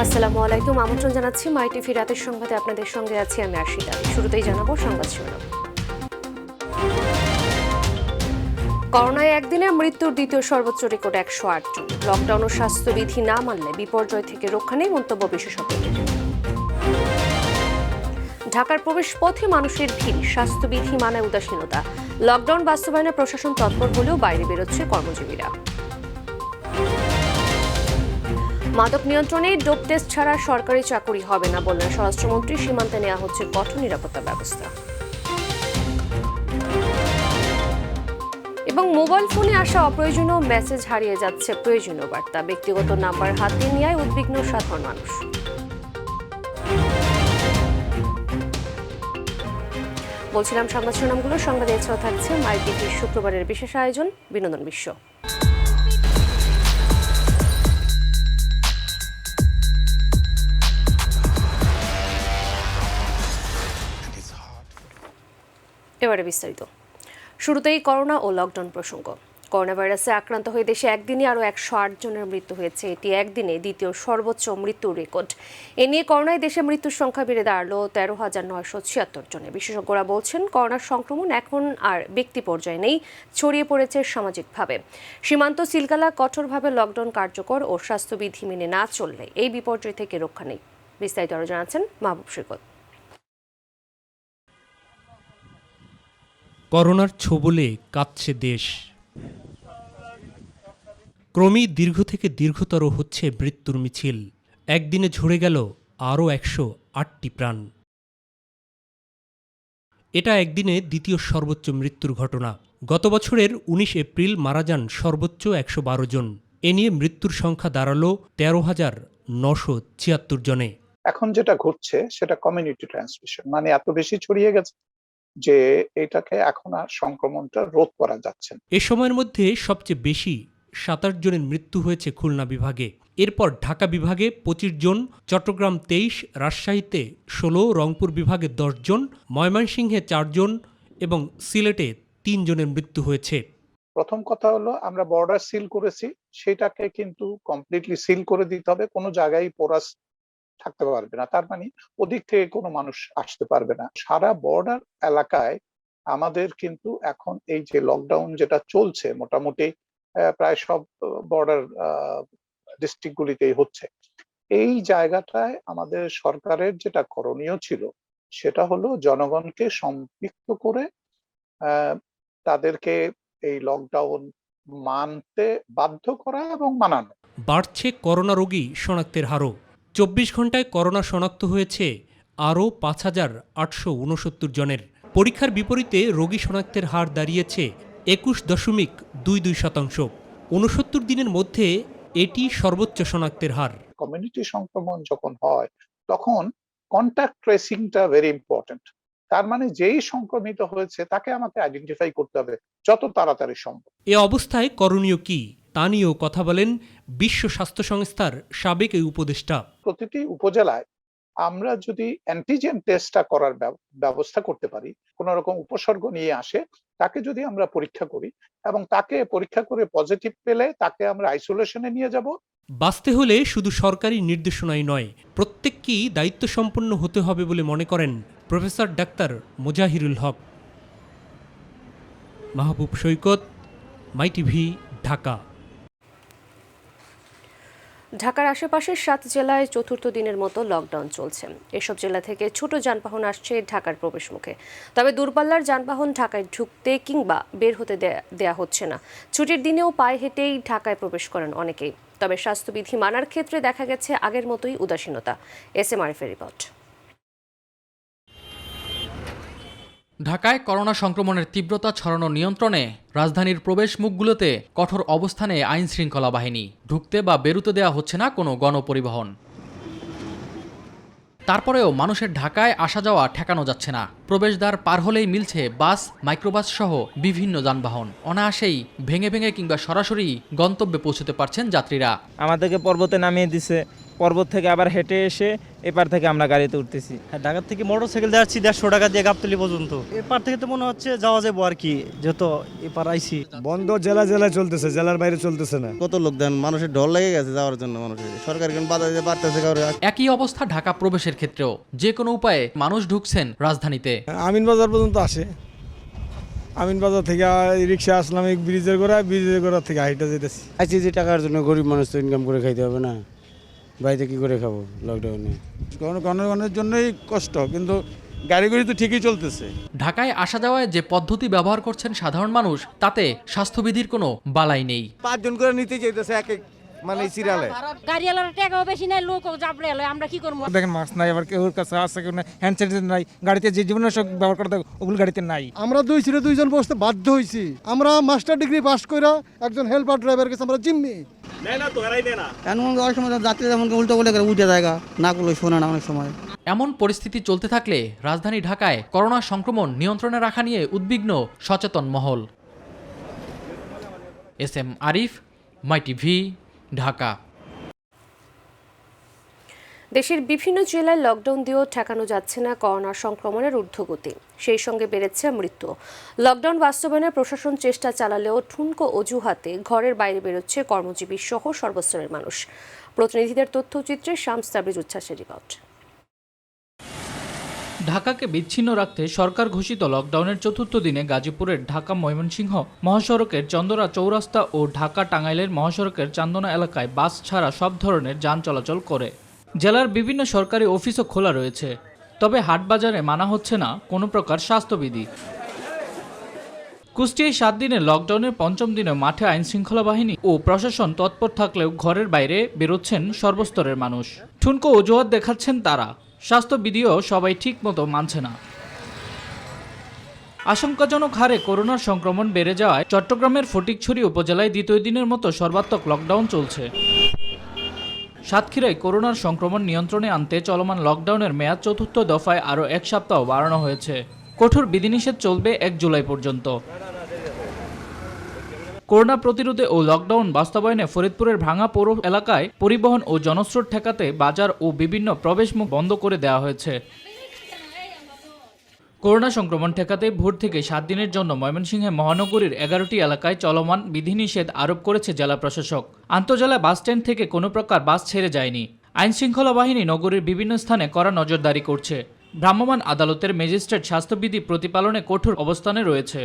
আসসালামু আলাইকুম, আমন্ত্রণ জানাচ্ছি মাই টিভি রাতের সংবাদে। আপনাদের সঙ্গে আছি আমি আশিতা। শুরুতেই জানাবো সংবাদ শিরোনাম। করোনায় একদিনে মৃত্যুর দ্বিতীয় সর্বোচ্চ রেকর্ড 108 জন। লকডাউন ও স্বাস্থ্যবিধি না মানলে বিপর্যয় থেকে রক্ষা নেই মন্তব্য বিশেষজ্ঞদের। ঢাকার প্রবেশ পথে মানুষের ভিড়, স্বাস্থ্যবিধি মানায় উদাসীনতা। লকডাউন বাস্তবায়নে প্রশাসন তৎপর হলেও বাইরে বেরোচ্ছে কর্মজীবীরা। মাদক নিয়ন্ত্রণে ডোপ টেস্ট ছাড়া সরকারি চাকরি হবে না বললেন স্বরাষ্ট্রমন্ত্রী। সীমান্তে নেওয়া হচ্ছে কঠোর নিরাপত্তা ব্যবস্থা। এবং মোবাইল ফোনে আসা অপ্রয়োজনীয় মেসেজ হারিয়ে যাচ্ছে প্রয়োজনীয় বার্তা। ব্যক্তিগত নাম্বার হাতে নেওয়ায় উদ্বিগ্ন সাধারণ মানুষ। বলছিলাম সংবাদ শিরোনামগুলো। সংবাদে এছাড়াও থাকছে মাই টিভির শুক্রবারের বিশেষ আয়োজন বিনোদন বিশ্ব। এবারে বিস্তারিত। শুরুতেই করোনা ও লকডাউন প্রসঙ্গ। করোনা ভাইরাসে আক্রান্ত হয়ে দেশে একদিনে আরও 108 জনের মৃত্যু হয়েছে। এটি একদিনে দ্বিতীয় সর্বোচ্চ মৃত্যুর রেকর্ড। এ নিয়ে করোনায় দেশে মৃত্যুর সংখ্যা বেড়ে দাঁড়ালো 13,976 জনে। বিশেষজ্ঞরা বলছেন, করোনার সংক্রমণ এখন আর ব্যক্তি পর্যায়ে নেই, ছড়িয়ে পড়েছে সামাজিকভাবে। সীমান্ত সিলগালা কঠোরভাবে লকডাউন কার্যকর ও স্বাস্থ্যবিধি মেনে না চললে এই বিপর্যয় থেকে রক্ষা নেই। বিস্তারিত আরও জানাচ্ছেন মাহবুব সৈকত। করোনার ছোবলে কাঁপছে দেশ। ক্রমেই দীর্ঘ থেকে দীর্ঘতর হচ্ছে মৃত্যুর মিছিল। একদিনে ঝরে গেল আরও 108টি প্রাণ। এটা একদিনে দ্বিতীয় সর্বোচ্চ মৃত্যুর ঘটনা। গত বছরের 19 এপ্রিল মারা যান সর্বোচ্চ 112 জন। এ নিয়ে মৃত্যুর সংখ্যা দাঁড়ালো 13,976 জনে। এখন যেটা ঘটছে সেটা কমিউনিটি ট্রান্সমিশন, মানে এত বেশি ছড়িয়ে গেছে যে এটাকে এখন আর সংক্রমণটা রোধ করা যাচ্ছে না। এ সময়ের মধ্যে সবচেয়ে বেশি 27 জনের মৃত্যু হয়েছে খুলনা বিভাগে। এরপর ঢাকা বিভাগে 25 জন, চট্টগ্রাম 23, রাজশাহীতে 16, রংপুর বিভাগে 10 জন, ময়মনসিংহে 4 জন এবং সিলেটে 3 জনের মৃত্যু হয়েছে। প্রথম কথা হলো, আমরা বর্ডার সিল করেছি, সেটাকে কিন্তু কমপ্লিটলি সিল করে দিতে হবে। কোনো জায়গায় পোরাস থাকতে পারবে না, তার মানে ওদিক থেকে কোনো মানুষ আসতে পারবে না। সারা বর্ডার এলাকায় আমাদের কিন্তু এখন এই যে লকডাউন যেটা চলছে, মোটামুটি প্রায় সব বর্ডার ডিস্ট্রিক্ট গুলিতেই হচ্ছে। এই জায়গাটায় আমাদের সরকারের যেটা করণীয় ছিল সেটা হলো জনগণকে সম্পৃক্ত করে তাদেরকে এই লকডাউন মানতে বাধ্য করা এবং মানানো। বাড়ছে করোনা রোগী শনাক্তের হারও। 24 ঘন্টায় করোনা শনাক্ত হয়েছে আরও 5,869 জনের। পরীক্ষার বিপরীতে রোগী শনাক্তের হার দাঁড়িয়েছে 21.22%। 69 দিনের মধ্যে এটি সর্বোচ্চ শনাক্তের হার। কমিউনিটি সংক্রমণ যখন হয় তখন কন্ট্যাক্ট ট্রেসিংটা ভেরি ইম্পর্টেন্ট। তার মানে যেই সংক্রমিত হয়েছে তাকে আমাকে আইডেন্টিফাই করতে হবে যত তাড়াতাড়ি সম্ভব। এ অবস্থায় করণীয় কি তা নিয়েও কথা বলেন বিশ্ব স্বাস্থ্য সংস্থার সাবেক এই উপদেষ্টা। প্রতিটি উপজেলায় আমরা যদি অ্যান্টিজেন টেস্টটা করার ব্যবস্থা করতে পারি, কোন রকম উপসর্গ নিয়ে আসে, তাকে যদি আমরা পরীক্ষা করি এবং তাকে পরীক্ষা করে পজিটিভ পেলে তাকে আমরা আইসোলেশনে নিয়ে যাব। বাঁচতে হলে শুধু সরকারি নির্দেশনাই নয়, প্রত্যেককেই দায়িত্বসম্পন্ন হতে হবে বলে মনে করেন প্রফেসর ডাক্তার মোজাহিরুল হক। মাহবুব সৈকত, মাই টিভি, ঢাকা। ঢাকার আশেপাশের 7 জেলায় চতুর্থ দিনের মতো লকডাউন চলছে। এসব জেলা থেকে ছোট যানবাহন আসছে ঢাকার প্রবেশ মুখে। তবে দূরপাল্লার যানবাহন ঢাকায় ঢুকতে কিংবা বের হতে দেয়া হচ্ছে না। ছুটির দিনেও পায়ে হেঁটেই ঢাকায় প্রবেশ করেন অনেকেই। তবে স্বাস্থ্যবিধি মানার ক্ষেত্রে দেখা গেছে আগের মতোই উদাসীনতা। এসএম আরিফের রিপোর্ট। ঢাকায় করোনা সংক্রমণের তীব্রতা ছড়ানো নিয়ন্ত্রণে রাজধানীর প্রবেশ মুখগুলোতে কঠোর অবস্থানে আইন শৃঙ্খলা বাহিনী। ঢুকতে বা বেরুতে দেওয়া হচ্ছে না কোনো গণপরিবহন। তারপরেও মানুষের ঢাকায় আসা যাওয়া ঠেকানো যাচ্ছে না। প্রবেশদ্বার পার হলেই মিলছে বাস, মাইক্রোবাস সহ বিভিন্ন যানবাহন। অনায়াসেই ভেঙে ভেঙে কিংবা সরাসরি গন্তব্যে পৌঁছতে পারছেন যাত্রীরা। আমাদেরকে পর্বতে নামিয়ে দিছে, পর্বত থেকে আবার হেঁটে এসে এপার থেকে আমরা গাড়িতে উঠতেছি। হ্যাঁ, ঢাকা থেকে মোটরসাইকেল দিয়ে যাচ্ছি 150 টাকা দিয়ে গাবতলী পর্যন্ত। এপার থেকে তো মনে হচ্ছে যাওয়া যাবো আর কি, যেহেতু এপার আইছি। বন্ধ জেলায় চলতেছে, জেলার বাইরে চলতেছে না। কত লোক দেন, মানুষের ঢল লেগে গেছে যাওয়ার জন্য। মানুষের সরকার কেন বাধা দিতে পারতেছে কারো? একই অবস্থা ঢাকা প্রবেশের ক্ষেত্রেও, যে কোনো উপায়ে মানুষ ঢুকছেন রাজধানীতে। আমিনবাজার পর্যন্ত আসে, আমিনবাজার থেকে রিক্সা আসলাম ব্রিজের গোড়া থেকে হাইটা যেতেছি। যে টাকার জন্য গরিব মানুষ তো ইনকাম করে খাইতে হবে না, বাড়িতে কি করে খাবো লকডাউনে? জনগণের জন্যই কষ্ট, কিন্তু গাড়ি তো ঠিকই চলতেছে। ঢাকায় আসা যাওয়ায় যে পদ্ধতি ব্যবহার করছেন সাধারণ মানুষ, তাতে স্বাস্থ্যবিধির কোনো বালাই নেই। 5 জন করে নিতে চাইতেছে এক এক মানে সিরিয়ালে। গাড়িওয়ালার টাকাও বেশি নাই, লোকও চাপড়ে এলো, আমরা কি করবো? দেখেন মাস্ক নাই, আবার কেউ কাছে আছে, কেউ হ্যান্ড স্যানিটাইজার নাই, গাড়িতে যে জীবনাশক ব্যবহার করতে ওগুলো গাড়িতে নাই। আমরা 2 সিটে 2 জন বসতে বাধ্য হয়েছি। আমরা মাস্টার ডিগ্রি পাস করে একজন হেল্পার ড্রাইভার কাছে আমরা জিম্মি যাত্রী যেমন উল্টো করে উঠে জায়গা না করলে শোনে না অনেক সময়। এমন পরিস্থিতি চলতে থাকলে রাজধানী ঢাকায় করোনা সংক্রমণ নিয়ন্ত্রণে রাখা নিয়ে উদ্বিগ্ন সচেতন মহল। এস.এম. আরিফ, মাই টিভি, ঢাকা। দেশের বিভিন্ন জেলায় লকডাউন দিয়েও ঠেকানো যাচ্ছে না করোনা সংক্রমণের ঊর্ধ্বগতি, সেই সঙ্গে বেড়েছে মৃত্যু। লকডাউন বাস্তবায়নে প্রশাসন চেষ্টা চালালেও ঠুনকো অজুহাতে ঘরের বাইরে বেরোচ্ছে কর্মজীবী সহ সর্বস্তরের মানুষ। প্রতিনিধিদের তথ্যচিত্রে শামস তাবরিজ উচ্ছ্বাসের রিপোর্ট। ঢাকাকে বিচ্ছিন্ন রাখতে সরকার ঘোষিত লকডাউনের চতুর্থ দিনে গাজীপুরের ঢাকা ময়মনসিংহ মহাসড়কের চন্দরা চৌরাস্তা ও ঢাকা টাঙ্গাইলের মহাসড়কের চান্দনা এলাকায় বাস ছাড়া সব ধরনের যান চলাচল করে। জেলার বিভিন্ন সরকারি অফিসও খোলা রয়েছে, তবে হাটবাজারে মানা হচ্ছে না কোনো প্রকার স্বাস্থ্যবিধি। কুষ্টিয়ায় 7 দিনের লকডাউনের পঞ্চম দিনে মাঠে আইনশৃঙ্খলা বাহিনী ও প্রশাসন তৎপর থাকলেও ঘরের বাইরে বেরোচ্ছেন সর্বস্তরের মানুষ। ঠুনকো অজুহাত দেখাচ্ছেন তারা, স্বাস্থ্যবিধিও সবাই ঠিক মতো মানছে না। আশঙ্কাজনক হারে করোনার সংক্রমণ বেড়ে যাওয়ায় চট্টগ্রামের ফটিকছড়ি উপজেলায় দ্বিতীয় দিনের মতো সর্বাত্মক লকডাউন চলছে। সাতক্ষীরায় করোনার সংক্রমণ নিয়ন্ত্রণে আনতে চলমান লকডাউনের মেয়াদ চতুর্থ দফায় আরও 1 সপ্তাহ বাড়ানো হয়েছে। কঠোর বিধিনিষেধ চলবে 1 জুলাই পর্যন্ত। করোনা প্রতিরোধে ও লকডাউন বাস্তবায়নে ফরিদপুরের ভাঙা পৌর এলাকায় পরিবহন ও জনস্রোত ঠেকাতে বাজার ও বিভিন্ন প্রবেশমুখ বন্ধ করে দেওয়া হয়েছে। করোনা সংক্রমণ ঠেকাতে ভোর থেকে 7 দিনের জন্য ময়মনসিংহে মহানগরীর 11টি এলাকায় চলমান বিধিনিষেধ আরোপ করেছে জেলা প্রশাসক। আন্তজেলা বাস স্ট্যান্ড থেকে কোনো প্রকার বাস ছেড়ে যায়নি। আইনশৃঙ্খলা বাহিনী নগরীর বিভিন্ন স্থানে কড়া নজরদারি করছে। ভ্রাম্যমাণ আদালতের ম্যাজিস্ট্রেট স্বাস্থ্যবিধি প্রতিপালনে কঠোর অবস্থানে রয়েছে।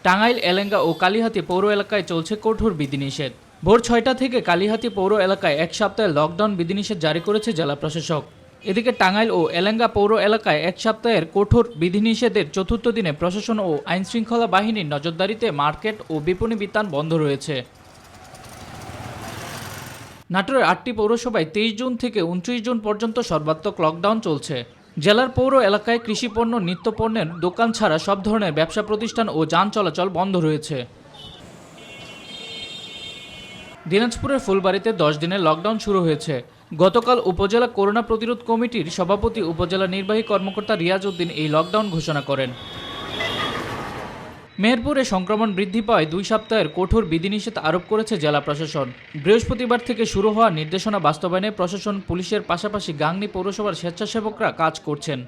টাঙ্গাইল, এলেঙ্গা ও কালিহাতী পৌর এলাকায় চলছে কঠোর বিধিনিষেধ। ভোর 6টা থেকে কালিহাতী পৌর এলাকায় 1 সপ্তাহের লকডাউন বিধিনিষেধ জারি করেছে জেলা প্রশাসক। এদিকে টাঙ্গাইল ও এলেঙ্গা পৌর এলাকায় 1 সপ্তাহের কঠোর বিধিনিষেধের চতুর্থ দিনে প্রশাসন ও আইনশৃঙ্খলা বাহিনীর নজরদারিতে মার্কেট ও বিপণী বিতান বন্ধ রয়েছে। নাটোরের 8টি পৌরসভায় 23 জুন থেকে 29 জুন পর্যন্ত সর্বাত্মক লকডাউন চলছে। জেলার পৌর এলাকায় কৃষিপণ্য, নিত্যপণ্যের দোকান ছাড়া সব ধরনের ব্যবসা প্রতিষ্ঠান ও যান চলাচল বন্ধ রয়েছে। দিনাজপুরের ফুলবাড়ীতে 10 দিনের লকডাউন শুরু হয়েছে। গতকাল উপজেলা করোনা প্রতিরোধ কমিটির সভাপতি উপজেলা নির্বাহী কর্মকর্তা রিয়াজ উদ্দিন এই লকডাউন ঘোষণা করেন। মেহেরপুরে সংক্রমণ বৃদ্ধি পাওয়ায় 2 সপ্তাহের কঠোর বিধিনিষেধ আরোপ করেছে জেলা প্রশাসন। বৃহস্পতিবার থেকে শুরু হওয়া নির্দেশনা বাস্তবায়নে প্রশাসন, পুলিশের পাশাপাশি গাংনী পৌরসভার স্বেচ্ছাসেবকরা কাজ করছেন।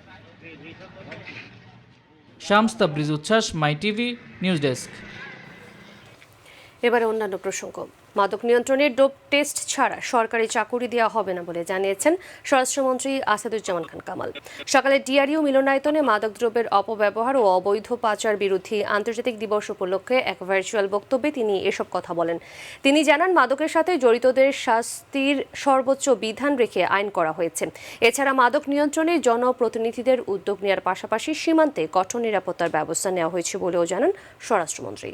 শামস তাবরিজ উচ্ছ্বাস, মাই টিভি, নিউজ ডেস্ক। এবারে অন্যান্য প্রসঙ্গ। মাদক নিয়ন্ত্রণের ডোপ টেস্ট ছাড়া সরকারি চাকুরি দেওয়া হবে না বলে জানিয়েছেন স্বরাষ্ট্রমন্ত্রী আসাদুজ্জামান খান কামাল। সকালে ডিআরইউ মিলনায়তনে মাদকদ্রব্যের অপব্যবহার ও অবৈধ পাচার বিরোধী আন্তর্জাতিক দিবস উপলক্ষে এক ভার্চুয়াল বক্তব্যে তিনি এসব কথা বলেন। তিনি জানান, মাদকের সাথে জড়িতদের শাস্তির সর্বোচ্চ বিধান রেখে আইন করা হয়েছে। এছাড়া মাদক নিয়ন্ত্রণে জনপ্রতিনিধিদের উদ্যোগ নেওয়ার পাশাপাশি সীমান্তে কঠোর নিরাপত্তার ব্যবস্থা নেওয়া হয়েছে বলেও জানান স্বরাষ্ট্রমন্ত্রী।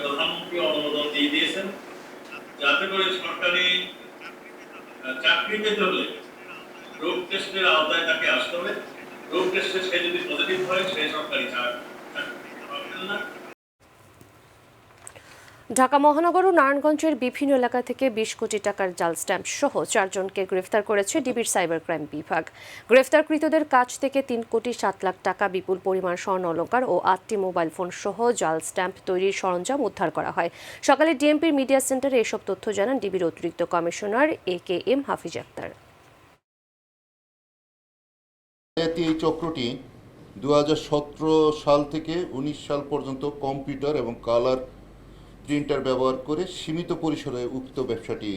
প্রধানমন্ত্রী অনুমোদন দিয়ে দিয়েছেন যাতে করে সরকারি চাকরি পেতে হলে রোগ টেস্টের আওতায় তাকে আসতে হবে। রোগ টেস্টে সে যদি পজিটিভ হয় সে সরকারি চাকরি পাবেন না। ঢাকা মহানগর ও নারায়ণগঞ্জের বিভিন্ন এলাকা থেকে ২০ কোটি টাকার জাল স্ট্যাম্প সহ ৪ জনকে গ্রেফতার করেছে ডিবির সাইবার ক্রাইম বিভাগ। গ্রেফতারকৃতদের কাছ থেকে ৩ কোটি ৭ লাখ টাকা, বিপুল পরিমাণ স্বর্ণ অলংকার ও ৮টি মোবাইল ফোন সহ জাল স্ট্যাম্প তৈরির সরঞ্জাম উদ্ধার করা হয়। সকালে ডিএমপির মিডিয়া সেন্টারে এসব তথ্য জানান ডিবির অতিরিক্ত কমিশনার AKM হাফিজ আক্তার। এই চক্রটি 2017 সাল থেকে 19 সাল পর্যন্ত কম্পিউটার এবং কালার প্রিন্টার ব্যবহার করে সীমিত পরিসরে উক্ত ব্যবসাটি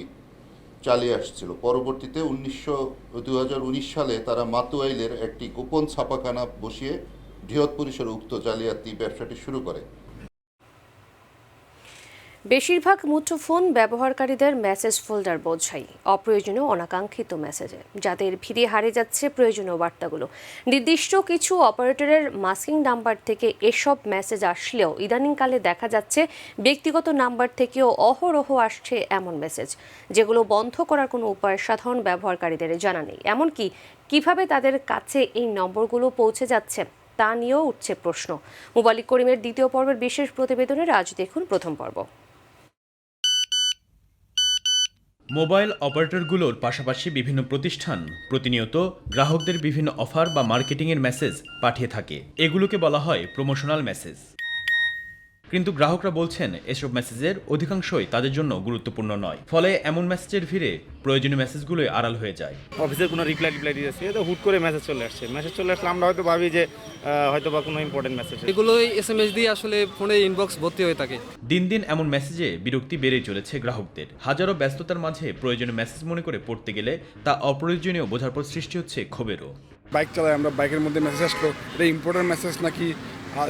চালিয়ে আসছিল। পরবর্তীতে 2019 সালে তারা মাতুয়াইলের একটি গোপন ছাপাখানা বসিয়ে বৃহৎ পরিসরে উক্ত জালিয়াতি ব্যবসাটি শুরু করে। বেশিরভাগ মুঠোফোন ব্যবহারকারীদের মেসেজ ফোল্ডার বোঝাই অপ্রয়োজনীয় অনাকাঙ্ক্ষিত মেসেজে, যাদের ভিড়ে হারিয়ে যাচ্ছে প্রয়োজনীয় বার্তাগুলো। নির্দিষ্ট কিছু অপারেটরের মাস্কিং নাম্বার থেকে এসব মেসেজ আসলেও ইদানিংকালে দেখা যাচ্ছে ব্যক্তিগত নাম্বার থেকেও অহরহ আসছে এমন মেসেজ, যেগুলো বন্ধ করার কোনো উপায় সাধারণ ব্যবহারকারীদের জানা নেই। এমনকি কিভাবে তাদের কাছে এই নম্বরগুলো পৌঁছে যাচ্ছে তা নিয়েও উঠছে প্রশ্ন। মুবালিক করিমের দ্বিতীয় পর্বের বিশেষ প্রতিবেদনের আজ দেখুন প্রথম পর্ব। মোবাইল অপারেটরগুলোর পাশাপাশি বিভিন্ন প্রতিষ্ঠান প্রতিনিয়ত গ্রাহকদের বিভিন্ন অফার বা মার্কেটিংয়ের মেসেজ পাঠিয়ে থাকে। এগুলোকে বলা হয় প্রমোশনাল মেসেজ। কিন্তু গ্রাহকরা বলছেন এসব মেসেজের অধিকাংশই তাদের জন্য গুরুত্বপূর্ণ নয়। ফলে এমন মেসেজের ভিড়ে প্রয়োজনীয় মেসেজগুলোই আড়াল হয়ে যায়। অফিসের কোনো রিপ্লাই দিয়েছে, তো হুট করে মেসেজ চলে আসলে আমরা হয়তো ভাবি যে হয়তো বা কোনো ইম্পর্টেন্ট মেসেজ। এগুলোই SMS দিয়ে আসলে ফোনে ইনবক্স ভর্তি হয়ে থাকে। দিন দিন এমন মেসেজে বিরক্তি বেড়েই চলেছে গ্রাহকদের। হাজারো ব্যস্ততার মাঝে প্রয়োজনীয় মেসেজ মনে করে পড়তে গেলে তা অপ্রয়োজনীয় বোঝার পর সৃষ্টি হচ্ছে ক্ষোভেরও। বাইক চালাই আমরা, বাইকের মধ্যে মেসেজ আসলো, এটা ইম্পর্টেন্ট মেসেজ নাকি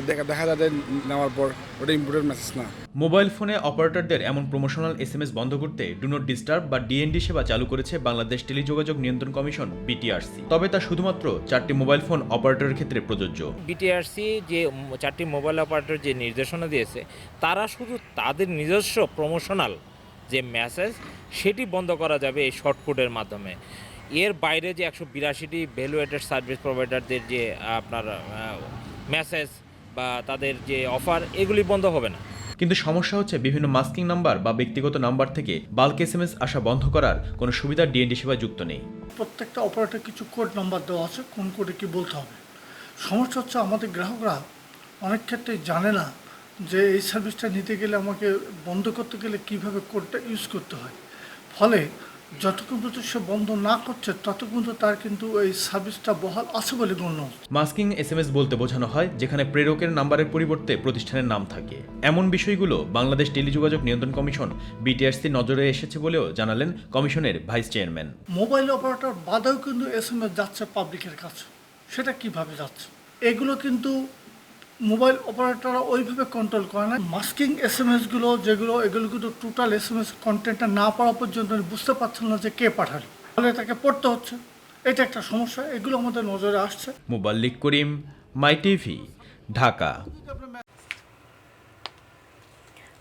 দেখা যায় নেওয়ার পর ওটা ইম্পর্টেন্ট মেসেজ না। মোবাইল ফোনে অপারেটরদের এমন প্রমোশনাল SMS বন্ধ করতে ডু নট ডিস্টার্ব বা DND সেবা চালু করেছে বাংলাদেশ টেলিযোগাযোগ নিয়ন্ত্রণ কমিশন BTRC। তবে তা শুধুমাত্র 4টি মোবাইল ফোন অপারেটরের ক্ষেত্রে প্রযোজ্য। BTRC যে 4টি মোবাইল অপারেটর যে নির্দেশনা দিয়েছে, তারা শুধু তাদের নিজস্ব প্রমোশনাল যে মেসেজ সেটি বন্ধ করা যাবে এই শর্টকোডের মাধ্যমে। এর বাইরে যে 182টি ভ্যালুয়েটেড সার্ভিস প্রোভাইডারদের যে আপনার মেসেজ বা তাদের যে অফার, এগুলি বন্ধ হবে না। কিন্তু সমস্যা হচ্ছে বিভিন্ন মাস্কিং নাম্বার বা ব্যক্তিগত নাম্বার থেকে বাল্ক SMS আসা বন্ধ করার কোনো সুবিধা DND সেবা যুক্ত নেই। প্রত্যেকটা অপারেটর কিছু কোড নাম্বার দেওয়া আছে, কোন কোডে কি বলতে হবে। সমস্যা হচ্ছে আমাদের গ্রাহকরা অনেক ক্ষেত্রে জানে না যে এই সার্ভিসটা নিতে গেলে আমাকে বন্ধ করতে গেলে কিভাবে কোডটা ইউজ করতে হয়। ফলে যতক্ষণ পর্যন্ত সে বন্ধ না করছে ততক্ষণ তার কিন্তু এই সার্ভিসটা বহাল আছে বলে গণ্য। মাস্কিং SMS বলতে বোঝানো হয় যেখানে প্রেরকের নাম্বারের পরিবর্তে প্রতিষ্ঠানের নাম থাকে। এমন বিষয়গুলো বাংলাদেশ টেলিযোগাযোগ নিয়ন্ত্রণ কমিশন BTRC নজরে এসেছে বলেও জানালেন কমিশনের ভাইস চেয়ারম্যান। মোবাইল অপারেটর বাদেও কিন্তু SMS যাচ্ছে পাবলিকের কাছে, সেটা কিভাবে যাচ্ছে এগুলো কিন্তু মোবাইল অপারেটররা ওইভাবে কন্ট্রোল করে না। মাস্কিং SMS-গুলো এগুলো কিন্তু টোটাল SMS কন্টেন্টটা না পড়া পর্যন্ত বুঝতে পারছেন না যে কে পাঠালো, ফলে তাকে পড়তে হচ্ছে। এটা একটা সমস্যা, এগুলো আমাদের নজরে আসছে। মুবাল্লিক করিম, মাই টিভি, ঢাকা।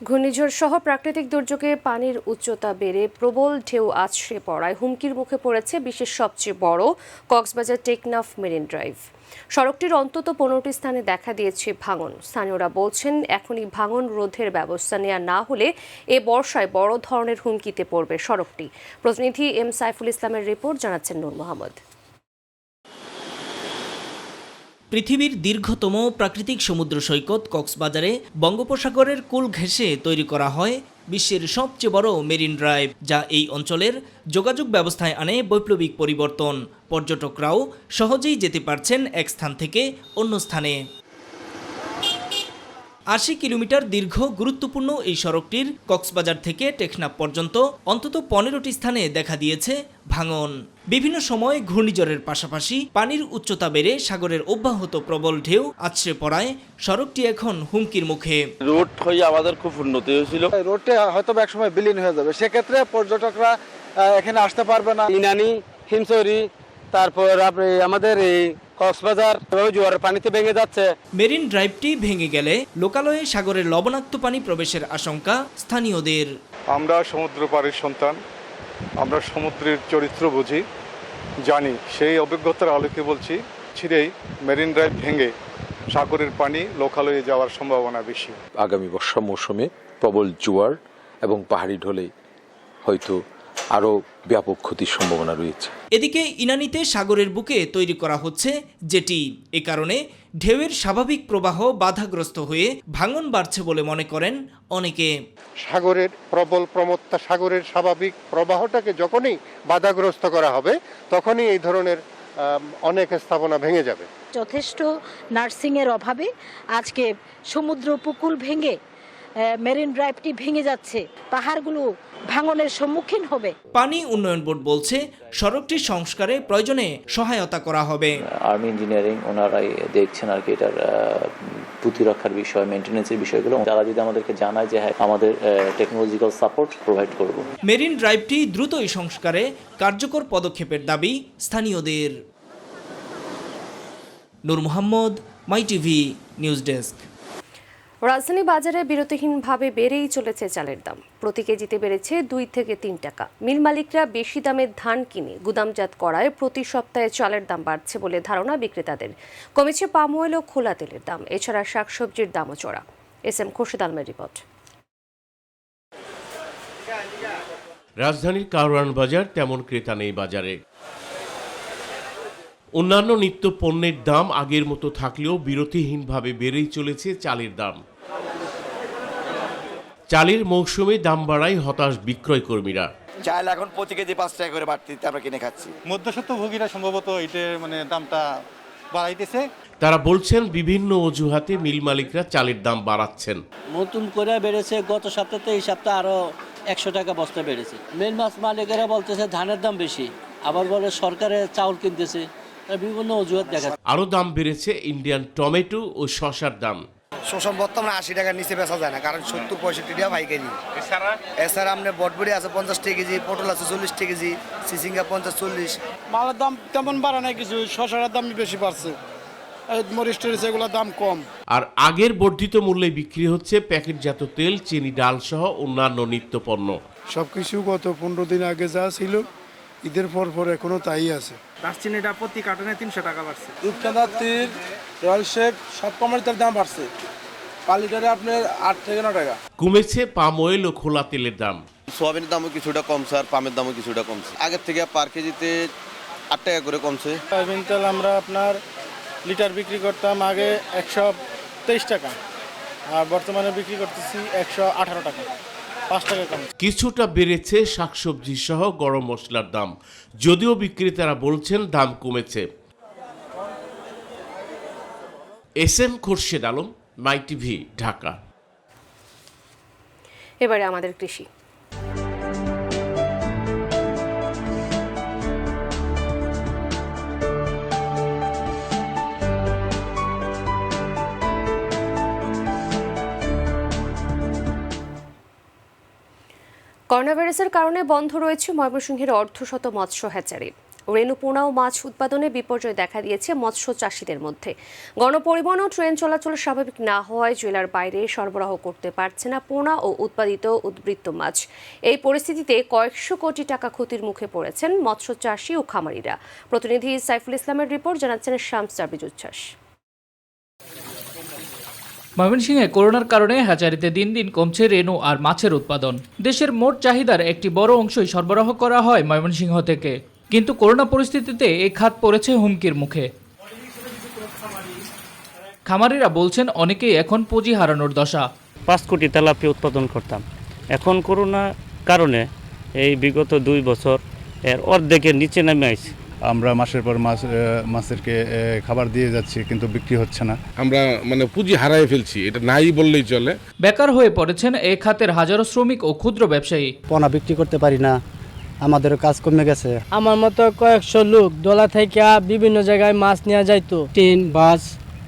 ঘূর্ণিঝড় সহ প্রাকৃতিক দুর্যোগে পানির উচ্চতা বেড়ে প্রবল ঢেউ আছড়ে পড়ায় হুমকির মুখে পড়েছে বিশ্বের সবচেয়ে বড় কক্সবাজার টেকনাফ মেরিন ড্রাইভ। সড়কটির অন্তত 15টি স্থানে দেখা দিয়েছে ভাঙন। স্থানীয়রা বলছেন এখনই ভাঙন রোধের ব্যবস্থা নেওয়া না হলে এ বর্ষায় বড় ধরনের হুমকিতে পড়বে সড়কটি। প্রতিনিধি M সাইফুল ইসলামের রিপোর্ট, জানাচ্ছেন নূর মোহাম্মদ। পৃথিবীর দীর্ঘতম প্রাকৃতিক সমুদ্র সৈকত কক্সবাজারে বঙ্গোপসাগরের কূল ঘেঁষে তৈরি করা হয় বিশ্বের সবচেয়ে বড় মেরিন ড্রাইভ, যা এই অঞ্চলের যোগাযোগ ব্যবস্থায় আনে বৈপ্লবিক পরিবর্তন। পর্যটকরাও সহজেই যেতে পারছেন এক স্থান থেকে অন্য স্থানে। 80 কিলোমিটার দীর্ঘ গুরুত্বপূর্ণ এই সড়কটির কক্সবাজার থেকে টেকনাফ পর্যন্ত অন্তত 15টি স্থানে দেখা দিয়েছে ভাঙন। বিভিন্ন সময় ঘূর্ণিঝড়ের পাশাপাশি পানির উচ্চতা বেড়ে সাগরের অব্যাহত প্রবল ঢেউ আছড়ে পড়ায় সড়কটি এখন হুমকির মুখে। রোড হয়ে আমাদের খুব উন্নতি হয়েছিল, রোডটা হয়তো একসময় বিলীন হয়ে যাবে, সেক্ষেত্রে পর্যটকরা এখানে আসতে পারবে না। ইনানি, হিমসরি, তারপর আমাদের এই কক্সবাজার জোয়ারের পানিতে ভেঙে যাচ্ছে। মেরিন ড্রাইভটি ভেঙে গেলে লোকালয়ে সাগরের লবণাক্ত পানি প্রবেশের আশঙ্কা স্থানীয়দের। আমরা সমুদ্র পাড়ের সন্তান, আমরা সমুদ্রের চরিত্র বুঝি, জানি। সেই অভিজ্ঞতার আলোকে বলছি, ছিঁড়েই মেরিন ড্রাইভ ভেঙে সাগরের পানি লোকালয়ে যাওয়ার সম্ভাবনা বেশি। আগামী বর্ষা মৌসুমে প্রবল জোয়ার এবং পাহাড়ি ঢলে হয়তো আরও ব্যাপক ক্ষতির সম্ভাবনা রয়েছে। এদিকে ইনানিতে সাগরের বুকে তৈরি করা হচ্ছে জেটি। এ কারণে ঢেউয়ের স্বাভাবিক প্রবাহ বাধাগ্রস্ত হয়ে ভাঙন বাড়ছে বলে মনে করেন অনেকে। সাগরের প্রবল প্রমত্তা, সাগরের স্বাভাবিক প্রবাহটাকে যখনই বাধাগ্রস্ত করা হবে তখনই এই ধরনের অনেক স্থাপনা ভেঙে যাবে। যথেষ্ট নার্সিংয়ের অভাবে আজকে সমুদ্র উপকূল ভেঙে মেরিন ড্রাইভটি ভেঙে যাচ্ছে, পাহাড়গুলো ভাঙনের সম্মুখীন হবে। পানি উন্নয়ন বোর্ড বলছে সড়কটির সংস্কারে প্রয়োজনে সহায়তা করা হবে। আর্মি ইঞ্জিনিয়ারিং ওনারাই দেখছেন আর কি এটার প্রতিরক্ষার বিষয়, মেইনটেনেন্সের বিষয়গুলো। তারা যদি আমাদেরকে জানায় যে হ্যাঁ আমাদের টেকনোলজিক্যাল সাপোর্ট প্রোভাইড করব। মেরিন ড্রাইভটি দ্রুতই সংস্কারে কার্যকর পদক্ষেপের দাবি স্থানীয়দের। নূর মোহাম্মদ, মাই টিভি নিউজ ডেস্ক। রাজধানী বাজারে বিরতিহীনভাবে বেড়েই চলেছে চালের দাম। প্রতি কেজিতে বেড়েছে 2 থেকে 3 টাকা। মিল মালিকরা বেশি দামে ধান কিনে গুদামজাত করায় প্রতি সপ্তাহে চালের দাম বাড়ছে বলে ধারণা বিক্রেতাদের। কমেছে পাম অয়েল ও খোলা তেলের দাম, এছাড়া শাকসবজির দামও চড়া। SM খোরশেদ আলমের রিপোর্ট। রাজধানীর কারওয়ান বাজার তেমন ক্রেতা নেই বাজারে। অন্যান্য নিত্য পণ্যের দাম আগের মতো থাকলেও বিরতিহীনভাবে বেড়েই চলেছে চালের দাম। চালের মৌসুমে দাম বাড়ায় হতাশ বিক্রয় কর্মীরা। চাল এখন প্রতি কেজি 5 টাকা করে বাড়তিতে আমরা কিনে খাচ্ছি। মধ্যস্বত্বভোগীরা সম্ভবত এটা দামটা বাড়াইতেছে। তারা বলছেন বিভিন্ন অজুহাতে মিল মালিকরা চালের দাম বাড়াচ্ছেন। নতুন করে বেড়েছে, গত সপ্তাহে এই সপ্তাহে আরো 100 টাকা বস্তা বেড়েছে। মিল মালিকেরা বলতেছে ধানের দাম বেশি, আবার বলে সরকারে চাউল কিনতেছে, বিভিন্ন অজুহাত দেখা। আরো দাম বেড়েছে ইন্ডিয়ান টমেটো ও শসার দাম। শসা বর্তমানে 80 টাকার নিচে বেচা যায় না, কারণ 70-65 টাকা পাইকারি। এছাড়া আপনার বটবড়ি আছে 50 টাকা কেজি, পটল আছে 40 টাকা কেজি, চিচিঙ্গা 50-40। মালের দাম তেমন বাড়া নাই, কিছু শসার দাম বেশি বাড়ছে, মরিচ টরিচ এগুলোর দাম কম। আর আগের বর্ধিত মূল্যে বিক্রি হচ্ছে প্যাকেটজাত তেল, চিনি, ডাল সহ অন্যান্য নিত্য পণ্য। সবকিছু গত 15 দিন আগে যা ছিল ঈদের পর এখনো তাই আছে। দারচিনিটা প্রতি কার্টনে 300 টাকা বাড়ছে। রূপচাঁদা তেল, রয়্যাল শেফ সব কোম্পানির দাম বাড়ছে। 5 লিটারে আপনার 8 থেকে 9 টাকা। কমেছে পাম অয়েল ও খোলা তেলের দাম। সোয়াবিনের দামও কিছুটা কমছে আর পামের দামও কিছুটা কমছে। আগের থেকে পার কেজিতে 8 টাকা করে কমছে। সয়াবিন তেল আমরা আপনার লিটার বিক্রি করতাম আগে 123 টাকা, আর বর্তমানে বিক্রি করতেছি 118 টাকা, 5 টাকা কম। কিছুটা বেড়েছে শাকসবজি সহ গরম মশলার দাম, যদিও বিক্রেতারা বলছেন দাম কমেছে। SM খোরশেদ আলম, মাই টিভি, ঢাকা। এবারে আমাদের কৃষি। করোনাভাইরাসের কারণে বন্ধ রয়েছে ময়মনসিংহের অর্ধশত মৎস্য হ্যাচারি। রেণু পোনা ও মাছ উৎপাদনে বিপর্যয় দেখা দিয়েছে মৎস্য চাষিদের মধ্যে। গণপরিবহন ও ট্রেন চলাচল স্বাভাবিক না হওয়ায় জেলার বাইরে সরবরাহ করতে পারছে না পোনা ও উৎপাদিত উদ্বৃত্ত মাছ। এই পরিস্থিতিতে কয়েকশো কোটি টাকা ক্ষতির মুখে পড়েছেন মৎস্য চাষি ও খামারিরা। প্রতিনিধি সাইফুল ইসলামের রিপোর্ট, জানাচ্ছেন শামস জাবিজ উচ্ছ্বাস। ময়মনসিংহে করোনার কারণে হ্যাচারিতে দিন দিন কমছে রেণু আর মাছের উৎপাদন। দেশের মোট চাহিদার একটি বড় অংশই সরবরাহ করা হয় ময়মনসিংহ থেকে, কিন্তু করোনা পরিস্থিতিতে এই খাত পড়েছে হুমকির মুখে। খামারিরা বলছেন অনেকেই এখন পুঁজি হারানোর দশা। 5 কোটি তেলাপিয়া উৎপাদন করতাম, এখন করোনা কারণে এই বিগত 2 বছর এর অর্ধেকের নিচে নেমে আসছে। আমরা মাসের পর মাস মাছেরকে খাবার দিয়ে যাচ্ছি, কিন্তু বিক্রি হচ্ছে না। আমরা পুঁজি হারাই ফেলছি, এটা নাই বললেই চলে। বেকার হয়ে পড়েছেন এই খাতের হাজারো শ্রমিক ও ক্ষুদ্র ব্যবসায়ী। পোনা বিক্রি করতে পারি না, আমাদেরও কাজ কমে গেছে। আমার মতো কয়েকশো লোক দোলা থেকে বিভিন্ন জায়গায় মাছ নেওয়া যাইতো। ট্রেন বাস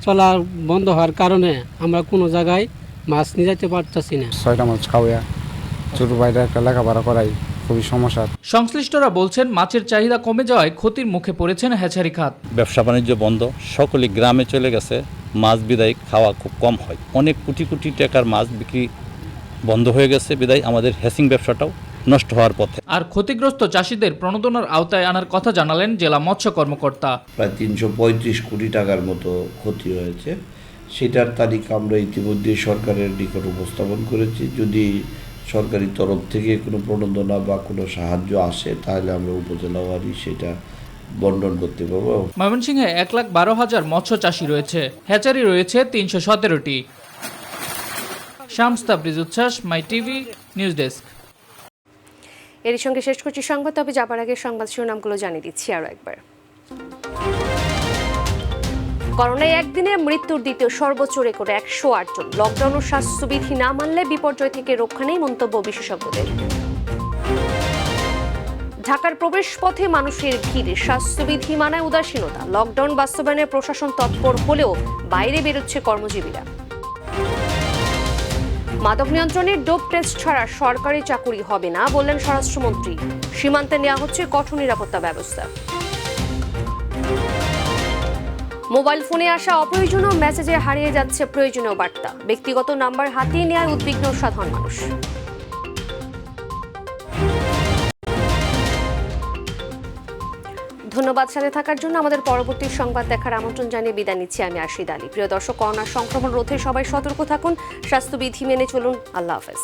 চলা বন্ধ হওয়ার কারণে আমরা কোনো জায়গায় মাছ নিয়ে যাইতে পারতেছি না। 6টা মাছ খাওয়া, ছোট ভাইরা একটা লেখাপড়া করাই, খুবই সমস্যা। সংশ্লিষ্টরা বলছেন মাছের চাহিদা কমে যাওয়ায় ক্ষতির মুখে পড়েছেন হ্যাচারি খাত। ব্যবসা বাণিজ্য বন্ধ, সকলে গ্রামে চলে গেছে, মাছ বিদায় খাওয়া খুব কম হয়। অনেক কোটি কোটি টাকার মাছ বিক্রি বন্ধ হয়ে গেছে, বিদায় আমাদের হ্যাচিং ব্যবসাটাও নষ্ট হওয়ার পথে। আর ক্ষতিগ্রস্ত চাষিদের প্রণোদনার আওতায় আনার কথা জানালেন জেলা মৎস্য কর্মকর্তা। প্রায় 335 কোটি টাকার মতো ক্ষতি হয়েছে, সেটার তালিকা আমরা ইতিমধ্যে সরকারের নিকট উপস্থাপন করেছি। যদি সরকারি তরফ থেকে কোনো প্রণোদনা বা কোনো সাহায্য আসে তাহলে আমরা উপজেলা ওয়ারি সেটা বন্টন করতে পারবো। ময়মনসিংহে 1,12,000 মৎস্য চাষী রয়েছে, হ্যাচারি রয়েছে 317টি। শামস তাবরিজ উচ্ছ্বাস, মাই টিভি নিউজ ডেস্ক। এর সঙ্গে শেষ করছি সংবাদ, তবে যাবার আগে সংবাদ শিরোনামগুলো জানিয়ে দিচ্ছি আরও একবার। করোনায় একদিনে মৃত্যুর দ্বিতীয় সর্বোচ্চ রেকর্ড 108 জন। লকডাউন ও স্বাস্থ্যবিধি না মানলে বিপর্যয় থেকে রক্ষা নেই, মন্তব্য বিশেষজ্ঞদের। ঢাকার প্রবেশ পথে মানুষের ভিড়, স্বাস্থ্যবিধি মানায় উদাসীনতা। লকডাউন বাস্তবায়নে প্রশাসন তৎপর হলেও বাইরে বেরোচ্ছে কর্মজীবীরা। মাদক নিয়ন্ত্রণের ডোপ টেস্ট ছাড়া সরকারি চাকুরি হবে না বললেন স্বরাষ্ট্রমন্ত্রী। সীমান্তে নেওয়া হচ্ছে কঠোর নিরাপত্তা ব্যবস্থা। মোবাইল ফোনে আসা অপ্রয়োজনীয় মেসেজে হারিয়ে যাচ্ছে প্রয়োজনীয় বার্তা। ব্যক্তিগত নাম্বার হাতিয়ে নেওয়ায় উদ্বিগ্ন সাধারণ মানুষ। ধন্যবাদ সাথে থাকার জন্য। আমাদের পরবর্তী সংবাদ দেখার আমন্ত্রণ জানিয়ে বিদায় নিচ্ছি আমি আশিদ আলী। প্রিয় দর্শক, করোনা সংক্রমণ রোধে সবাই সতর্ক থাকুন, স্বাস্থ্যবিধি মেনে চলুন। আল্লাহ হাফেজ।